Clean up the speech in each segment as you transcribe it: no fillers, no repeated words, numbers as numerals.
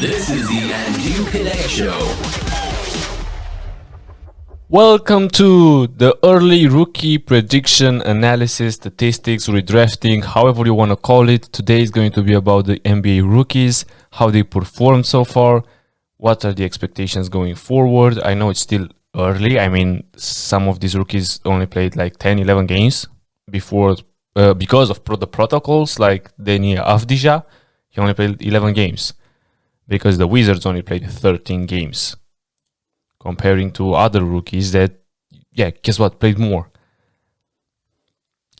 This is the Andu Kedei Show. Welcome to the early rookie prediction analysis, statistics, redrafting, however you want to call it. Today is going to be about the NBA rookies, how they performed so far, what are the expectations going forward. I know it's still early. I mean, some of these rookies only played like 10, 11 games before because of the protocols, like Deni Avdija. He only played 11 games because the Wizards only played 13 games. Comparing to other rookies that, guess what, played more.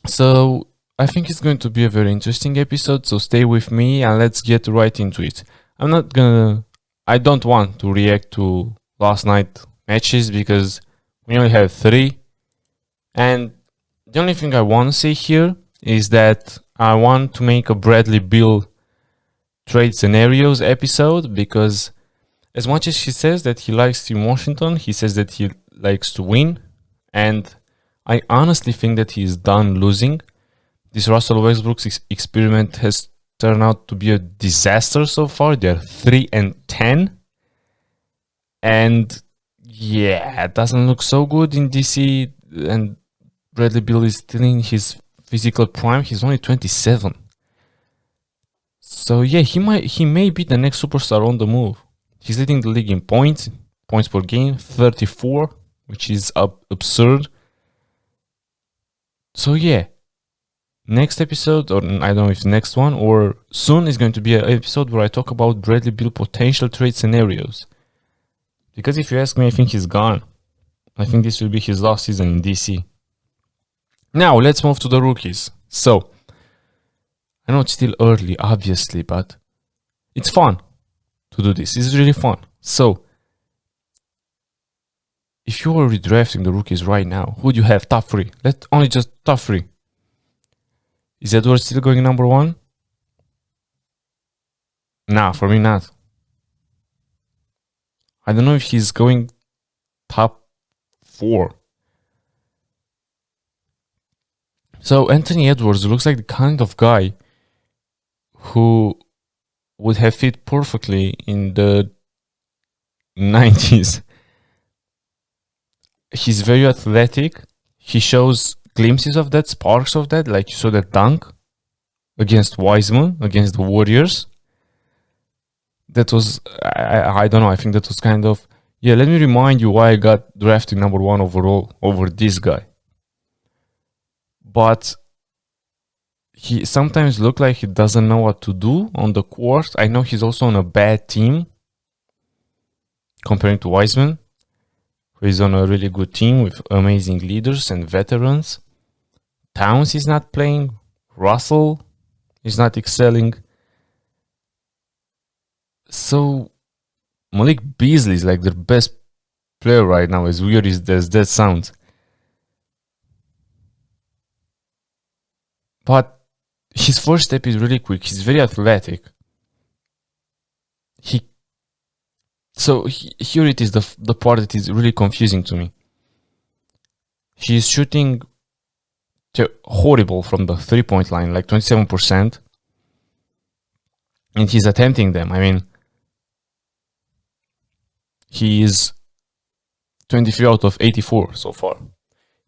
So I think it's going to be a very interesting episode, so stay with me and let's get right into it. I don't want to react to last night matches because we only have 3. And the only thing I want to say here is that I want to make a Bradley Beal trade scenarios episode because as much as he says that he likes Team Washington, he says that he likes to win. And I honestly think that he is done losing. This Russell Westbrook's experiment has turned out to be a disaster so far. They're 3-10. And it doesn't look so good in DC. And Bradley Beal is still in his physical prime. He's only 27. So he may be the next superstar on the move. He's leading the league in points per game, 34, which is absurd. So next episode, or I don't know if next one or soon, is going to be an episode where I talk about Bradley Beal potential trade scenarios. Because if you ask me, I think he's gone. I think this will be his last season in DC. Now, let's move to the rookies. So, I know it's still early, obviously, but it's fun to do this. It's really fun. So, if you are redrafting the rookies right now, who do you have top 3? Only just top 3. Is Edwards still going number 1? Nah, for me not. I don't know if he's going top 4. So Anthony Edwards looks like the kind of guy who would have fit perfectly in the 90s. He's very athletic. He shows glimpses of that, sparks of that, like you saw that dunk against Wiseman, against the Warriors. That was, I don't know, I think that was kind of, let me remind you why I got drafted number 1 overall over this guy. But he sometimes looks like he doesn't know what to do on the court. I know he's also on a bad team comparing to Wiseman, who is on a really good team with amazing leaders and veterans. Towns is not playing. Russell is not excelling. So Malik Beasley is like their best player right now, as weird as that sounds. But his first step is really quick. He's very athletic. Here it is, the part that is really confusing to me. He is shooting horrible from the 3-point line, like 27%. And he's attempting them. I mean, he is 23 out of 84 so far.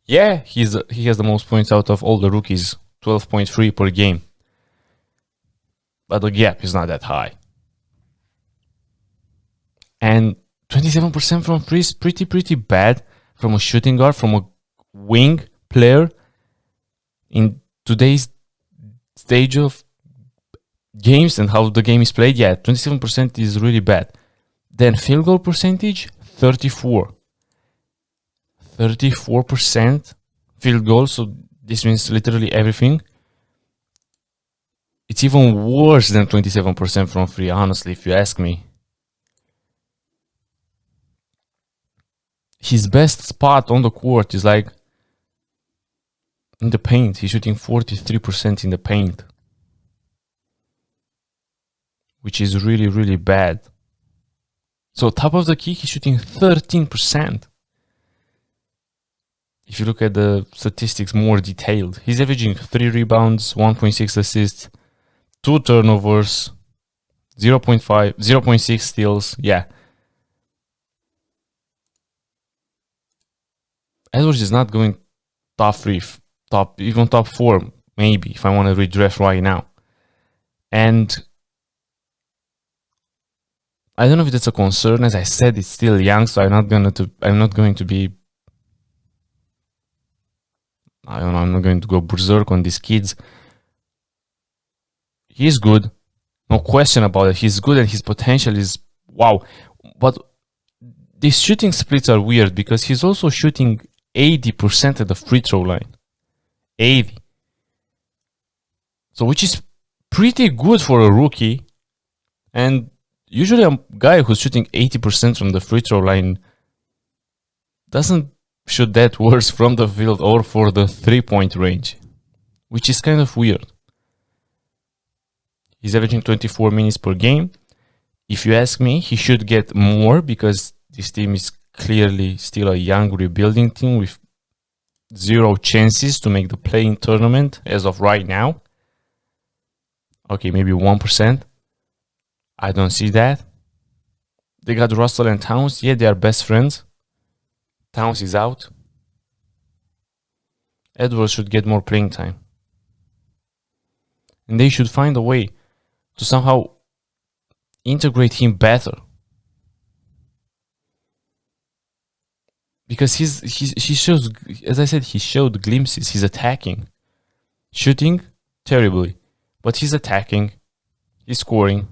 He has the most points out of all the rookies. 12.3 per game. But the gap is not that high. And 27% from free is pretty bad from a shooting guard, from a wing player. In today's stage of games and how the game is played, 27% is really bad. Then field goal percentage, 34. 34% field goal, so this means literally everything. It's even worse than 27% from free, honestly, if you ask me. His best spot on the court is like in the paint. He's shooting 43% in the paint, which is really, really bad. So top of the key, he's shooting 13%. If you look at the statistics more detailed, he's averaging 3 rebounds, 1.6 assists, 2 turnovers, 0.5, 0.6 steals. Yeah. Edwards is not going top 3, even top 4, maybe, if I want to redraft right now. And I don't know if that's a concern. As I said, it's still young, so I'm not going to be, I don't know, I'm not going to go berserk on these kids. He's good. No question about it. He's good and his potential is wow. But these shooting splits are weird because he's also shooting 80% at the free throw line. 80. So which is pretty good for a rookie. And usually a guy who's shooting 80% from the free throw line doesn't shoot that worse from the field or for the 3-point range, which is kind of weird. He's averaging 24 minutes per game. If you ask me, he should get more because this team is clearly still a young rebuilding team with 0 chances to make the play-in tournament as of right now. Okay, maybe 1%. I don't see that. They got Russell and Towns. Yeah, they are best friends. Towns is out. Edwards should get more playing time. And they should find a way to somehow integrate him better. Because he shows, as I said, he showed glimpses. He's attacking. Shooting, terribly. But he's attacking. He's scoring.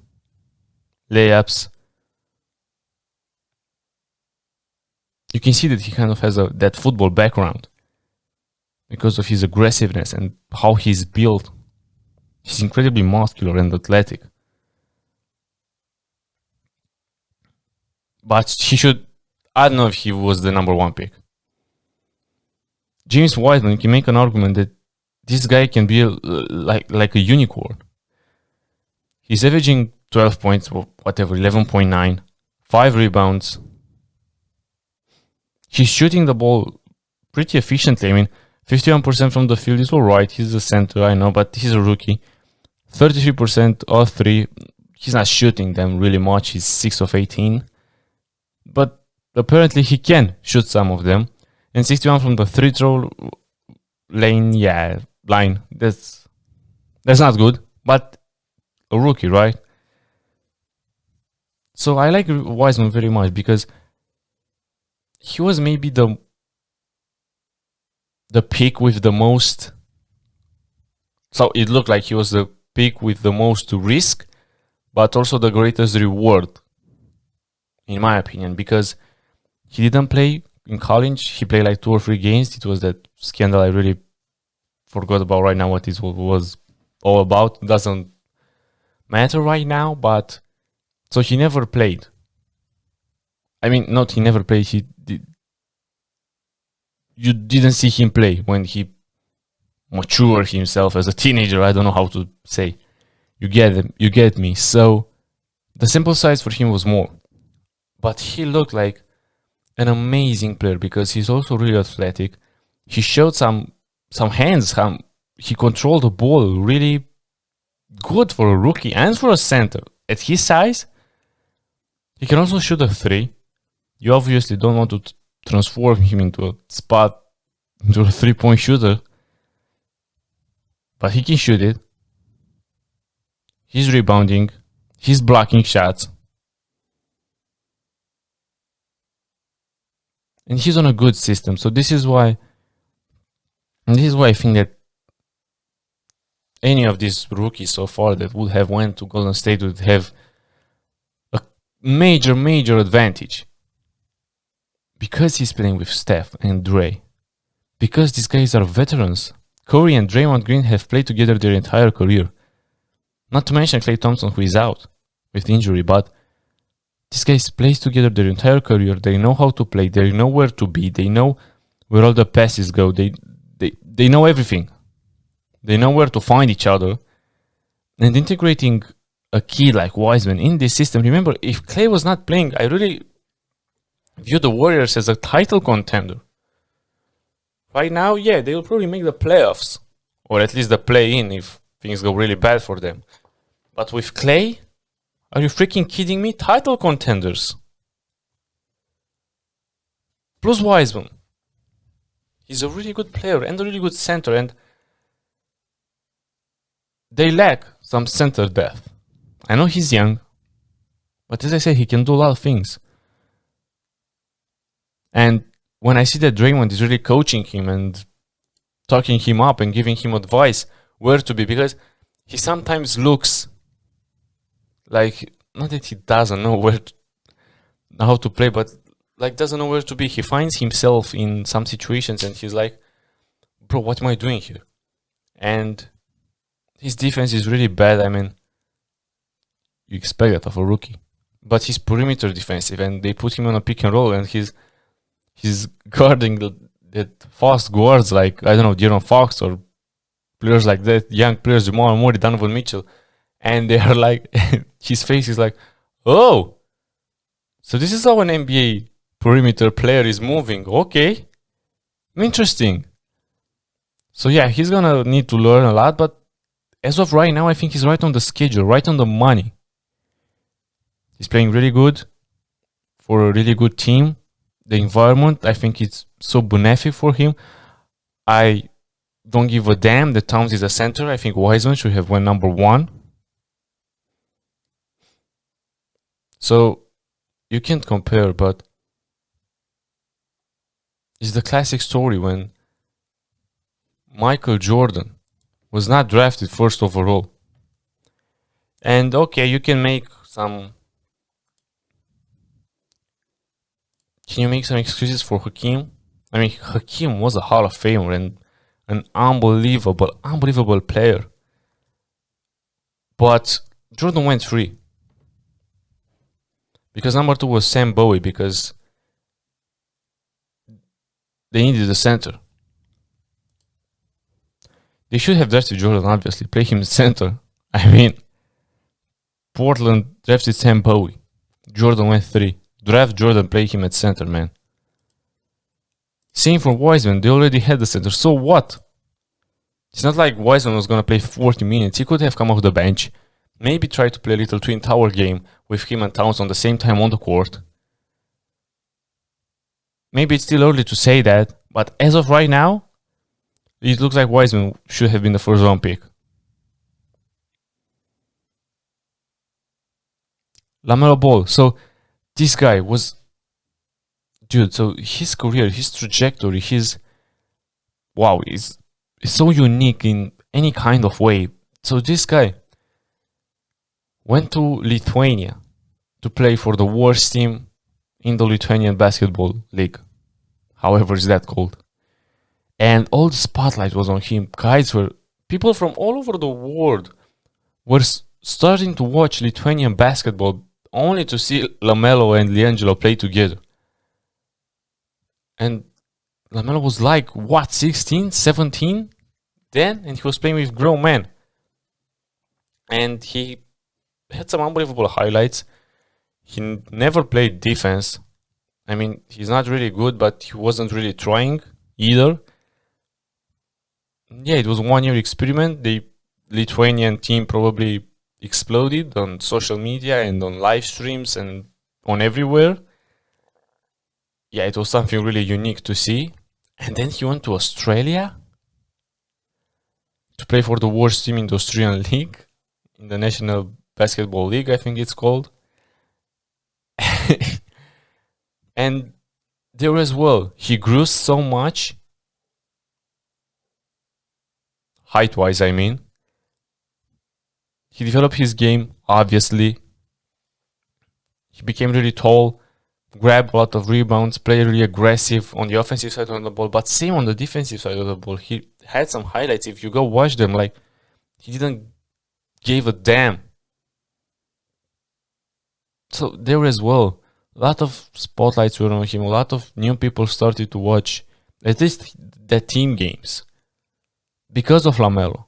Layups. You can see that he kind of has that football background because of his aggressiveness and how he's built. He's incredibly muscular and athletic. But he should, I don't know if he was the number 1 pick. James Wiseman can make an argument that this guy can be like a unicorn. He's averaging 12 points, or whatever, 11.9, 5 rebounds. He's shooting the ball pretty efficiently. I mean, 51% from the field is alright. He's a center, I know, but he's a rookie. 33% or 3. He's not shooting them really much. He's 6 of 18. But apparently he can shoot some of them. And 61 from the free throw line. That's not good. But a rookie, right? So I like Wiseman very much because he was maybe the pick with the most. So it looked like he was the pick with the most risk, but also the greatest reward, in my opinion, because he didn't play in college. He played like 2 or 3 games. It was that scandal I really forgot about right now what it was all about. It doesn't matter right now, but so he never played. I mean, not he never played. You didn't see him play when he matured himself as a teenager. I don't know how to say. You get me. So the sample size for him was more. But he looked like an amazing player because he's also really athletic. He showed some hands. He controlled the ball really good for a rookie and for a center. At his size, he can also shoot a 3. You obviously don't want to transform him into a 3-point shooter. But he can shoot it. He's rebounding. He's blocking shots. And he's on a good system. So this is why I think that any of these rookies so far that would have went to Golden State would have a major advantage. Because he's playing with Steph and Dre. Because these guys are veterans. Curry and Draymond Green have played together their entire career. Not to mention Klay Thompson, who is out with injury, but these guys play together their entire career. They know how to play. They know where to be. They know where all the passes go. They know everything. They know where to find each other. And integrating a kid like Wiseman in this system. Remember, if Klay was not playing, I really view the Warriors as a title contender. Right now, yeah, they will probably make the playoffs. Or at least the play-in if things go really bad for them. But with Klay, Are you freaking kidding me? Title contenders. Plus Wiseman. He's a really good player and a really good center, and they lack some center depth. I know he's young, but as I said, he can do a lot of things. And when I see that Draymond is really coaching him and talking him up and giving him advice where to be, because he sometimes looks like, not that he doesn't know how to play, but like doesn't know where to be. He finds himself in some situations and he's like, bro, what am I doing here? And his defense is really bad. I mean, you expect that of a rookie. But he's perimeter defensive, and they put him on a pick and roll, and he's guarding that fast guards like, I don't know, De'Aaron Fox or players like that, young players, Jamal Murray, Donovan Mitchell, and they are like, his face is like, oh, so this is how an NBA perimeter player is moving. Okay, interesting. So yeah, he's gonna need to learn a lot, but as of right now, I think he's right on the schedule, right on the money. He's playing really good for a really good team. The environment, I think it's so benefic for him. I don't give a damn that Towns is a center. I think Wiseman should have went number 1. So you can't compare, but it's the classic story when Michael Jordan was not drafted first overall. And okay, you can make some... Can you make some excuses for Hakeem? I mean, Hakeem was a Hall of Famer and an unbelievable player. But Jordan went 3. Because number 2 was Sam Bowie, because they needed a center. They should have drafted Jordan, obviously. Play him center. I mean, Portland drafted Sam Bowie. Jordan went 3. Draft Jordan, play him at center, man. Same for Wiseman. They already had the center. So what? It's not like Wiseman was going to play 40 minutes. He could have come off the bench. Maybe try to play a little twin tower game with him and Towns on the same time on the court. Maybe it's still early to say that. But as of right now, it looks like Wiseman should have been the first round pick. LaMelo Ball. So this guy was... Dude, so his career, his trajectory, wow, is so unique in any kind of way. So this guy went to Lithuania to play for the worst team in the Lithuanian basketball league. However is that called. And all the spotlight was on him. People from all over the world were starting to watch Lithuanian basketball only to see LaMelo and LiAngelo play together. And LaMelo was like, what, 16, 17 then? And he was playing with grown men. And he had some unbelievable highlights. He never played defense. I mean, he's not really good, but he wasn't really trying either. Yeah, it was a 1-year experiment. The Lithuanian team probably exploded on social media and on live streams and on everywhere. Yeah, it was something really unique to see. And then he went to Australia to play for the worst team in the Australian league, in the National Basketball League, I think it's called. And there as well, he grew so much, height-wise, I mean. He developed his game, obviously. He became really tall, grabbed a lot of rebounds, played really aggressive on the offensive side of the ball, but same on the defensive side of the ball. He had some highlights. If you go watch them, like, he didn't give a damn. So there as well, a lot of spotlights were on him. A lot of new people started to watch at least the team games because of LaMelo,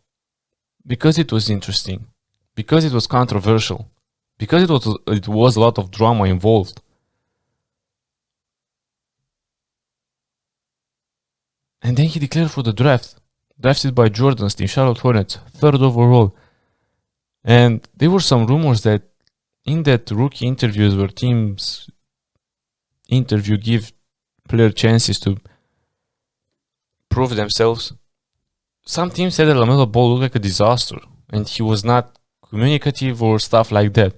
because it was interesting, because it was controversial, because it was a lot of drama involved. And then he declared for the draft, drafted by Jordan's team, Charlotte Hornets, 3rd overall. And there were some rumors that in that rookie interviews where teams give player chances to prove themselves, some teams said that LaMelo Ball looked like a disaster and he was not communicative or stuff like that.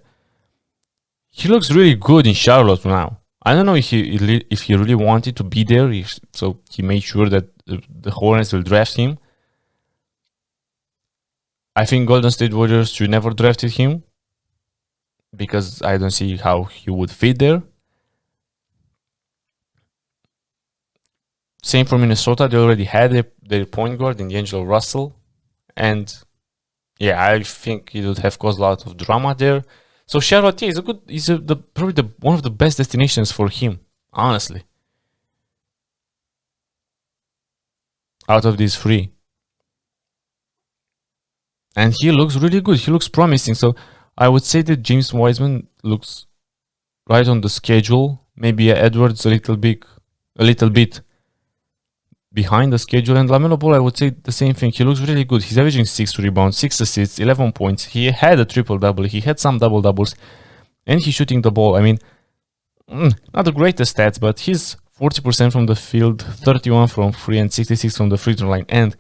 He looks really good in Charlotte now. I don't know if he really wanted to be there, so he made sure that the Hornets will draft him. I think Golden State Warriors should never drafted him because I don't see how he would fit there. Same for Minnesota. They already had their point guard in D'Angelo Russell. And yeah, I think it would have caused a lot of drama there. So Charlotte is probably one of the best destinations for him, honestly. Out of these three. And he looks really good. He looks promising. So I would say that James Wiseman looks right on the schedule. Maybe Edwards a little bit behind the schedule. And LaMelo Ball, I would say the same thing. He looks really good. He's averaging 6 rebounds, 6 assists, 11 points. He had a triple-double. He had some double-doubles. And he's shooting the ball. I mean, not the greatest stats, but he's 40% from the field, 31 from 3, and 66 from the free throw line. And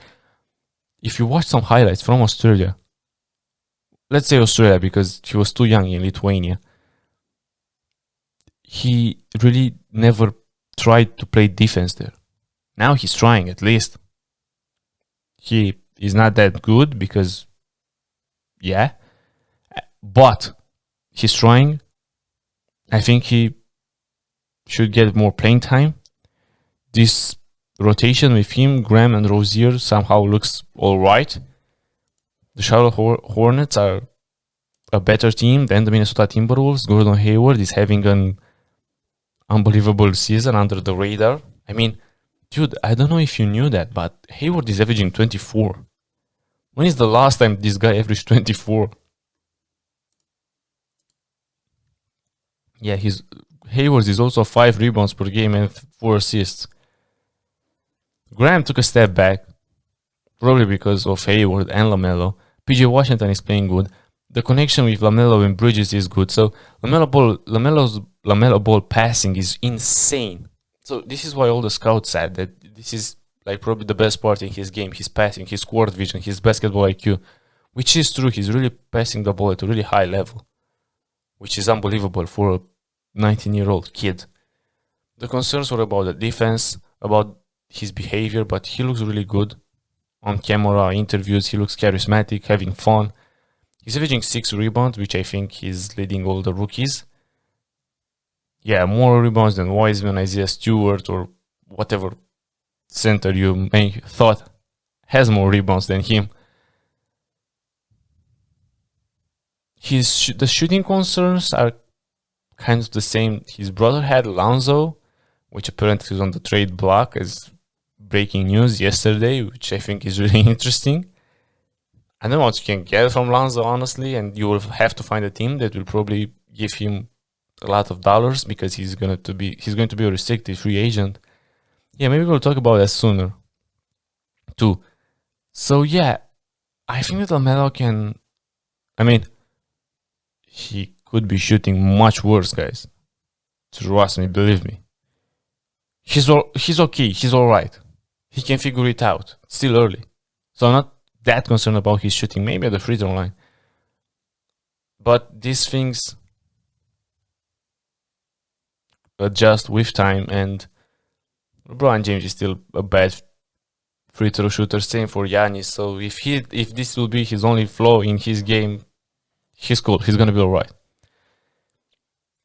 if you watch some highlights from Australia, let's say Australia because he was too young in Lithuania, he really never tried to play defense there. Now he's trying, at least. He is not that good because, yeah, but he's trying. I think he should get more playing time. This rotation with him, Graham and Rozier, somehow looks alright. The Charlotte Hornets are a better team than the Minnesota Timberwolves. Gordon Hayward is having an unbelievable season under the radar. I mean, dude, I don't know if you knew that, but Hayward is averaging 24. When is the last time this guy averaged 24? Yeah, Hayward is also 5 rebounds per game and 4 assists. Graham took a step back, probably because of Hayward and LaMelo. PJ Washington is playing good. The connection with LaMelo and Bridges is good. So LaMelo Ball passing is insane. So this is why all the scouts said that this is like probably the best part in his game. His passing, his court vision, his basketball IQ, which is true. He's really passing the ball at a really high level, which is unbelievable for a 19-year-old kid. The concerns were about the defense, about his behavior, but he looks really good on camera, interviews. He looks charismatic, having fun. He's averaging 6 rebounds, which I think is leading all the rookies. Yeah, more rebounds than Wiseman, Isaiah Stewart, or whatever center you may thought has more rebounds than him. The shooting concerns are kind of the same. His brother had Lonzo, which apparently was on the trade block as breaking news yesterday, which I think is really interesting. I don't know what you can get from Lonzo, honestly, and you will have to find a team that will probably give him a lot of dollars because he's going to be a restricted free agent. Yeah, maybe we'll talk about that sooner too. So yeah, I think that LaMelo can. I mean, he could be shooting much worse, guys. Trust me, believe me. He's okay. He's all right. He can figure it out. It's still early, so I'm not that concerned about his shooting. Maybe at the free throw line, but these things adjust with time, and LeBron James is still a bad free throw shooter. Same for Giannis. So if this will be his only flaw in his game, he's cool. He's gonna be alright.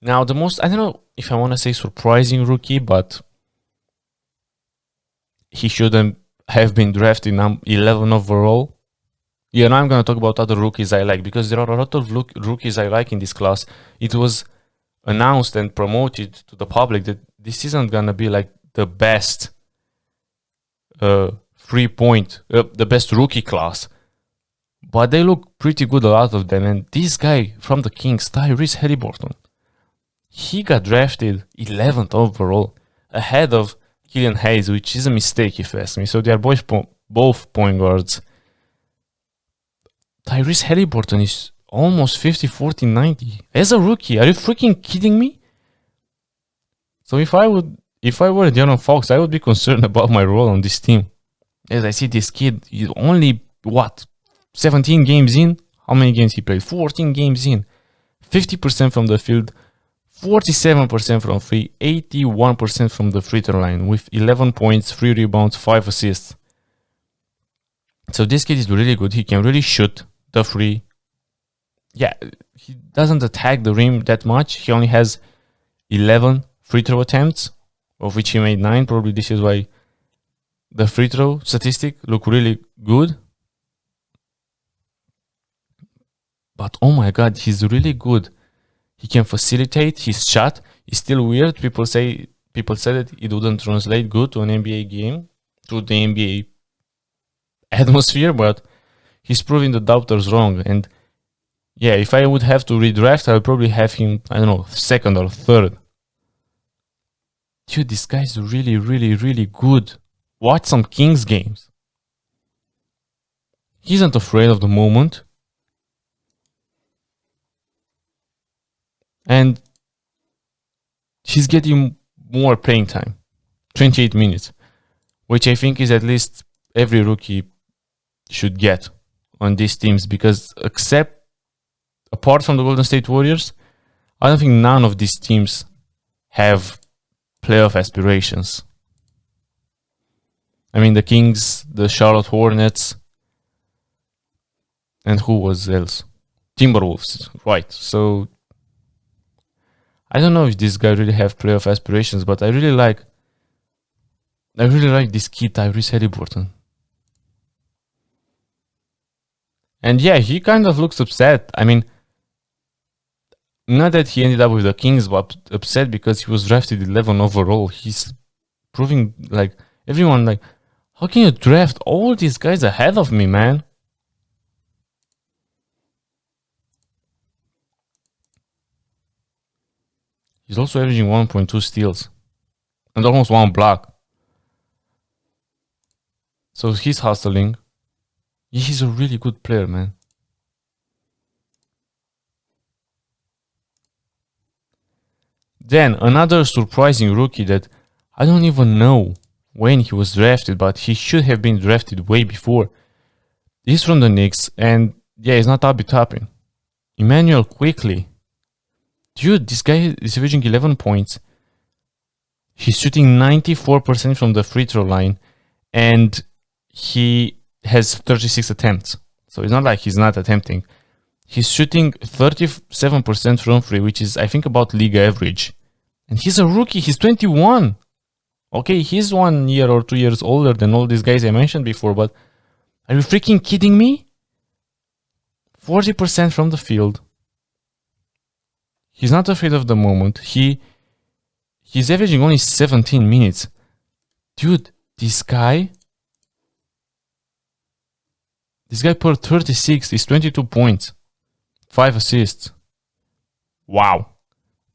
Now I don't know if I want to say surprising rookie, but he shouldn't have been drafted 11 overall. Yeah, now I'm gonna talk about other rookies I like because there are a lot of rookies I like in this class. It was announced and promoted to the public that this isn't gonna be like the best the best rookie class, but they look pretty good, a lot of them. And this guy from the Kings, Tyrese Haliburton, he got drafted 11th overall, ahead of Killian Hayes, which is a mistake if you ask me. So they are both point guards. Tyrese Haliburton is almost 50, 40, 90 as a rookie. Are you freaking kidding me? So if I were De'Aaron Fox, I would be concerned about my role on this team. As I see this kid, he's only 17 games in. How many games he played? 14 games in. 50% from the field, 47% from free, 81% from the free throw line with 11 points, 3 rebounds, 5 assists. So this kid is really good. He can really shoot the free. Yeah, he doesn't attack the rim that much. He only has 11 free throw attempts, of which he made 9. Probably this is why the free throw statistic look really good. But oh my god, he's really good. He can facilitate his shot. It's still weird. People said that it wouldn't translate good to an NBA game, to the NBA atmosphere, but he's proving the doubters wrong. And yeah, if I would have to redraft, I would probably have him, I don't know, second or third. Dude, this guy's really, really, really good. Watch some Kings games. He isn't afraid of the moment. And he's getting more playing time. 28 minutes. Which I think is at least every rookie should get on these teams. Because apart from the Golden State Warriors, I don't think none of these teams have playoff aspirations. I mean, the Kings, the Charlotte Hornets, and who was else? Timberwolves, right. So I don't know if this guy really have playoff aspirations, but I really like this kid, Tyrese Haliburton. And yeah, he kind of looks upset. I mean, not that he ended up with the Kings, but upset because he was drafted 11 overall. He's proving like everyone like, how can you draft all these guys ahead of me, man? He's also averaging 1.2 steals and almost 1 block. So he's hustling. He's a really good player, man. Then another surprising rookie that I don't even know when he was drafted, but he should have been drafted way before. He's from the Knicks, and yeah, he's not Abi Toppin. Emmanuel Quickly. Dude, this guy is averaging 11 points. He's shooting 94% from the free throw line, and he has 36 attempts. So it's not like he's not attempting. He's shooting 37% from free, which is, I think, about league average. And he's a rookie. He's 21. Okay, he's 1 year or 2 years older than all these guys I mentioned before, but are you freaking kidding me? 40% from the field. He's not afraid of the moment. He's averaging only 17 minutes. Dude, this guy per 36 is 22 points. 5 assists. Wow.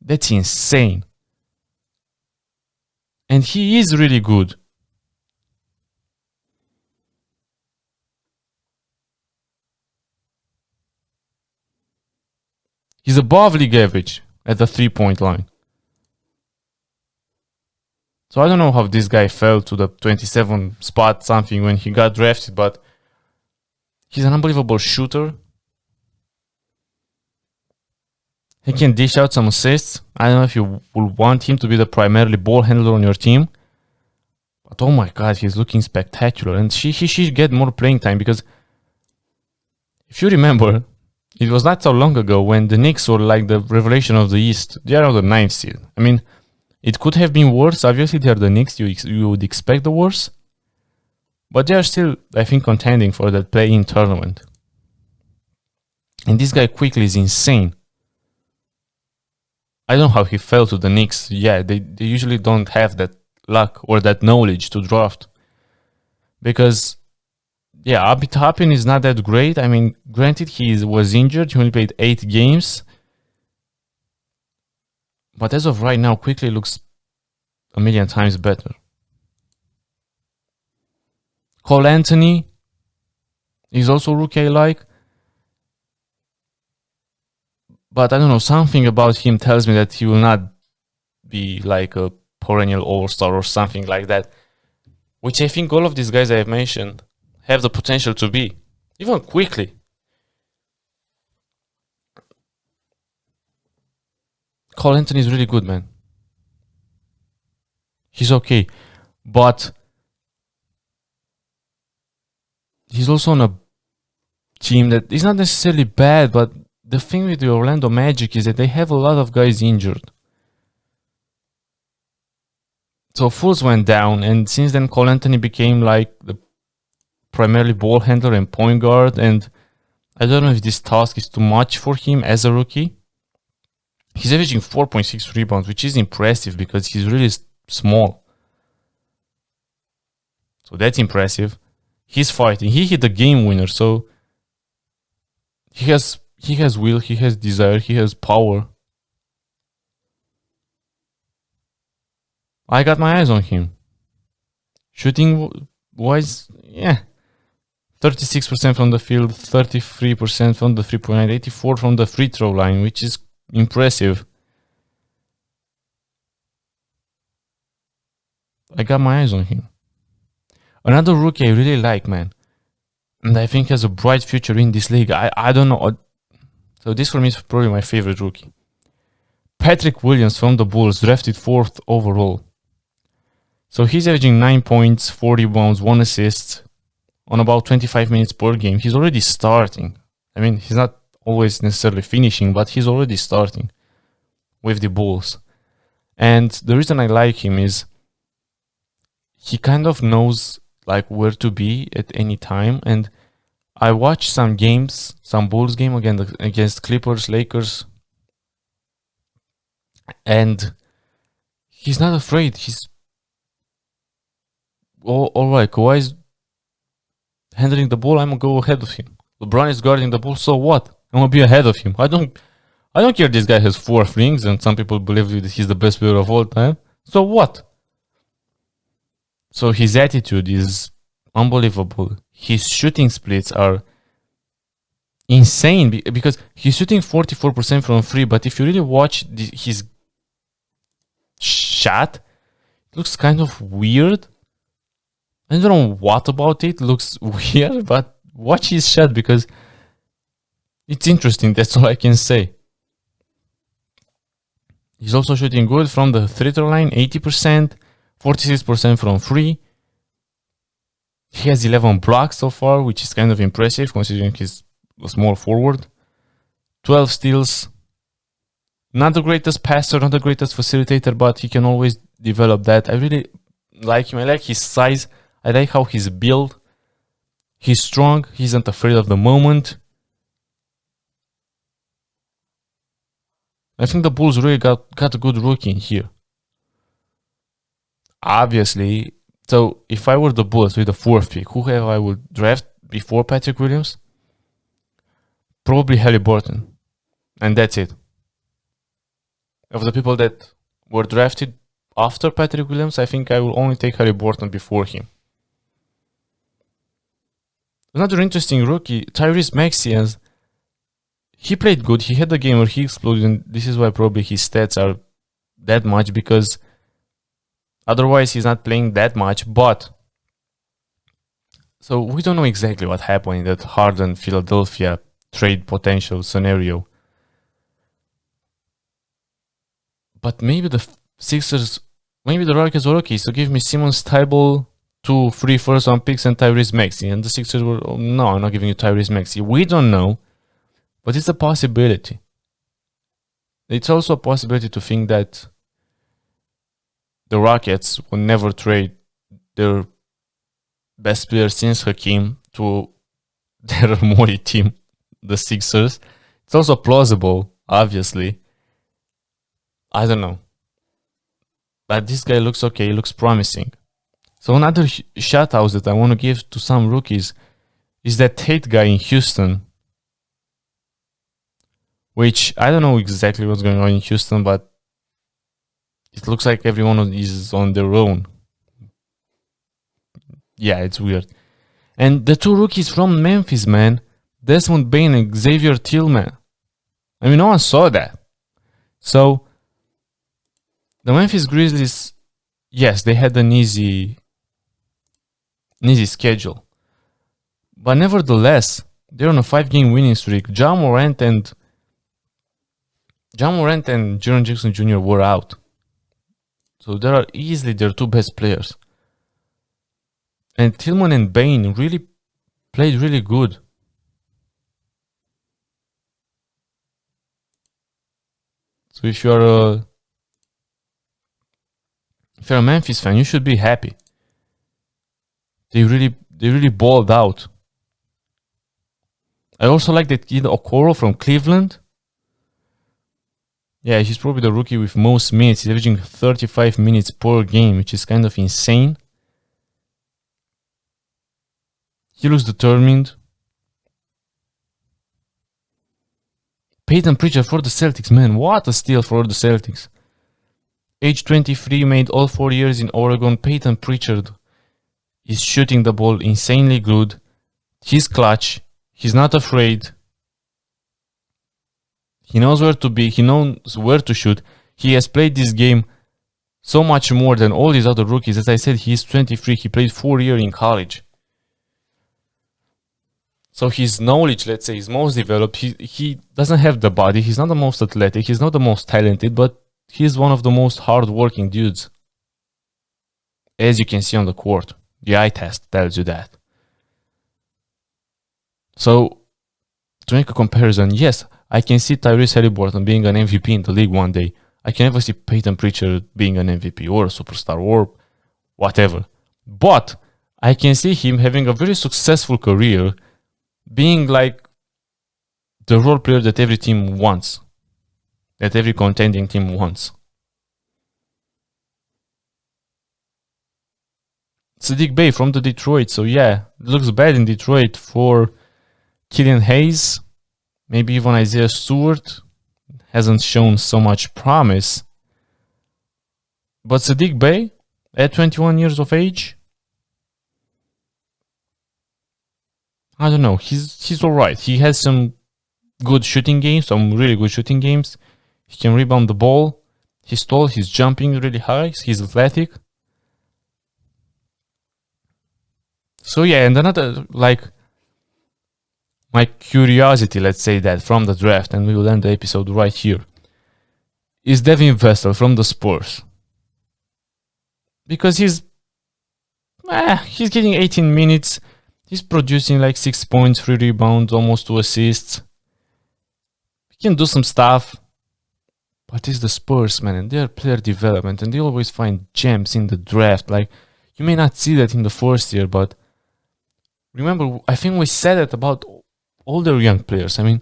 That's insane. And he is really good. He's above league average at the 3-point line. So I don't know how this guy fell to the 27 spot something when he got drafted, but he's an unbelievable shooter. He can dish out some assists. I don't know if you will want him to be the primarily ball handler on your team. But oh my god, he's looking spectacular. And he should get more playing time because if you remember, it was not so long ago when the Knicks were like the revelation of the East. They are on the 9th seed. I mean, it could have been worse. Obviously, they are the Knicks. You would expect the worst. But they are still, I think, contending for that play-in tournament. And this guy Quickly is insane. I don't know how he fell to the Knicks. Yeah, they usually don't have that luck or that knowledge to draft. Because, yeah, Abi Toppin is not that great. I mean, granted, he was injured. He only played 8 games. But as of right now, Quickly looks a million times better. Cole Anthony is also a rookie I like. But I don't know, something about him tells me that he will not be like a perennial all-star or something like that, which I think all of these guys I have mentioned have the potential to be, even quickly. Cole Anthony is really good, man. He's okay, but he's also on a team that is not necessarily bad, but the thing with the Orlando Magic is that they have a lot of guys injured. So Fultz went down, and since then Cole Anthony became like the primarily ball handler and point guard, and I don't know if this task is too much for him as a rookie. He's averaging 4.6 rebounds, which is impressive because he's really small. So that's impressive. He's fighting. He hit the game winner, so he has will, he has desire, he has power. I got my eyes on him. Shooting wise, yeah. 36% from the field, 33% from the 3-point line, 84 from the free throw line, which is impressive. I got my eyes on him. Another rookie I really like, man, and I think has a bright future in this league. I don't know. So this for me is probably my favorite rookie. Patrick Williams from the Bulls, drafted 4th overall. So he's averaging 9 points, 4 rebounds, 1 assist on about 25 minutes per game. He's already starting. I mean, he's not always necessarily finishing, but he's already starting with the Bulls. And the reason I like him is he kind of knows like where to be at any time. And I watched some games, some Bulls game against Clippers, Lakers, and he's not afraid. He's all right. Kawhi is handling the ball. I'm gonna go ahead of him. LeBron is guarding the ball. So what? I'm gonna be ahead of him. I don't care. This guy has 4 rings, and some people believe that he's the best player of all time. So what? So his attitude is unbelievable. His shooting splits are insane because he's shooting 44% from free. But if you really watch his shot, it looks kind of weird. I don't know what about it looks weird, but watch his shot because it's interesting. That's all I can say. He's also shooting good from the free throw line, 80%, 46% from free. He has 11 blocks so far, which is kind of impressive considering he's a small forward. 12 steals. Not the greatest passer, not the greatest facilitator, but he can always develop that. I really like him. I like his size. I like how he's built. He's strong. He isn't afraid of the moment. I think the Bulls really got a good rookie in here. Obviously, so if I were the Bulls with the 4th pick, who I would draft before Patrick Williams? Probably Haliburton. And that's it. Of the people that were drafted after Patrick Williams, I think I will only take Haliburton before him. Another interesting rookie, Tyrese Maxey, he played good. He had a game where he exploded, and this is why probably his stats are that much, because otherwise he's not playing that much. But so we don't know exactly what happened in that Harden-Philadelphia trade potential scenario. But maybe the Sixers, maybe the Rockets were okay. So give me Simmons, Tybalt, 2 free first-round picks, and Tyrese Maxey. And the Sixers were, oh, no, I'm not giving you Tyrese Maxey. We don't know, but it's a possibility. It's also a possibility to think that the Rockets will never trade their best player since Hakeem to their Mori team, the Sixers. It's also plausible, obviously. I don't know. But this guy looks okay, he looks promising. So another shout out that I want to give to some rookies is that Tate guy in Houston. Which, I don't know exactly what's going on in Houston, but it looks like everyone is on their own. Yeah, it's weird. And the 2 rookies from Memphis, man. Desmond Bane and Xavier Tillman. I mean, no one saw that. So the Memphis Grizzlies, yes, they had an easy schedule, but nevertheless, they're on a 5-game winning streak. Ja Morant and Jaren Jackson Jr. were out, so they are easily their two best players. And Tillman and Bain really played really good. So if you're a Memphis fan, you should be happy. They really balled out. I also like that kid Okoro from Cleveland. Yeah, he's probably the rookie with most minutes. He's averaging 35 minutes per game, which is kind of insane. He looks determined. Peyton Pritchard for the Celtics, man, what a steal for the Celtics. Age 23, made all 4 years in Oregon. Peyton Pritchard is shooting the ball insanely good. He's clutch. He's not afraid. He knows where to be. He knows where to shoot. He has played this game so much more than all these other rookies. As I said, he's 23. He played 4 years in college. So his knowledge, let's say, is most developed. He doesn't have the body. He's not the most athletic. He's not the most talented, but he's one of the most hard-working dudes. As you can see on the court. The eye test tells you that. So, to make a comparison, yes, I can see Tyrese Haliburton being an MVP in the league one day. I can never see Peyton Pritchard being an MVP or a superstar or whatever. But I can see him having a very successful career, being like the role player that every team wants, that every contending team wants. Saddiq Bey from the Detroit. So yeah, it looks bad in Detroit for Killian Hayes. Maybe even Isaiah Stewart hasn't shown so much promise. But Saddiq Bey, at 21 years of age, I don't know. He's alright. He has some good shooting games, some really good shooting games. He can rebound the ball. He's tall. He's jumping really high. He's athletic. So yeah, and another, like, my curiosity, let's say that, from the draft, and we will end the episode right here, is Devin Vassell from the Spurs. Because he's getting 18 minutes. He's producing like 6 points, 3 rebounds, almost 2 assists. He can do some stuff. But it's the Spurs, man, and they're player development, and they always find gems in the draft. Like, you may not see that in the first year, but remember, I think we said it about older young players. I mean,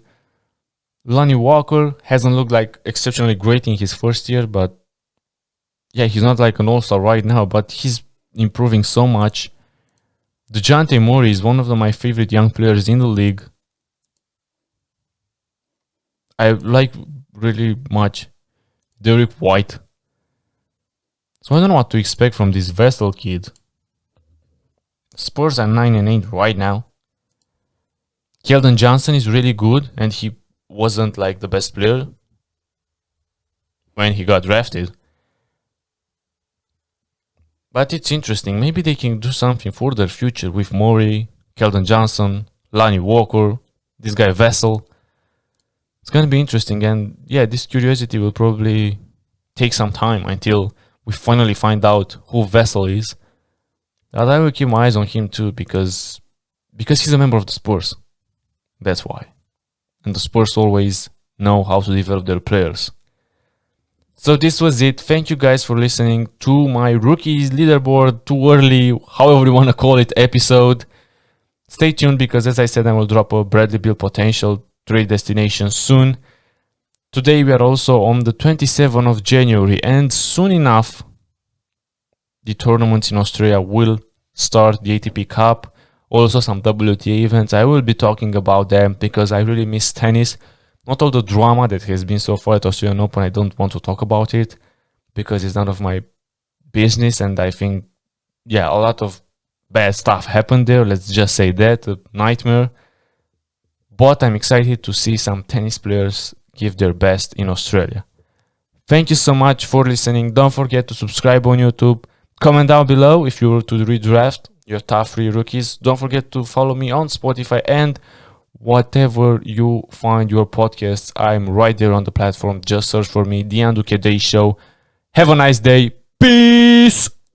Lonnie Walker hasn't looked like exceptionally great in his first year, but yeah, he's not like an all-star right now, but he's improving so much. DeJounte Murray is one of my favorite young players in the league. I like really much Derek White. So I don't know what to expect from this Vassell kid. Spurs are 9-8 right now. Keldon Johnson is really good, and he wasn't like the best player when he got drafted. But it's interesting. Maybe they can do something for their future with Murray, Keldon Johnson, Lonnie Walker, this guy Vassell. It's going to be interesting, and yeah, this curiosity will probably take some time until we finally find out who Vassell is. But I will keep my eyes on him too, because he's a member of the Spurs. That's why. And the Spurs always know how to develop their players. So this was it. Thank you guys for listening to my rookies leaderboard, too early, however you want to call it, episode. Stay tuned, because as I said, I will drop a Bradley Beal potential trade destination soon. Today we are also on the 27th of January, and soon enough the tournaments in Australia will start, the ATP Cup, also some WTA events. I will be talking about them because I really miss tennis. Not all the drama that has been so far at Australian Open, I don't want to talk about it because it's none of my business, and I think, yeah, a lot of bad stuff happened there, let's just say that, a nightmare. But I'm excited to see some tennis players give their best in Australia. Thank you so much for listening. Don't forget to subscribe on YouTube. Comment down below if you were to redraft your top 3 rookies. Don't forget to follow me on Spotify and whatever you find your podcasts. I'm right there on the platform. Just search for me, the Andu Kedei Show. Have a nice day. Peace!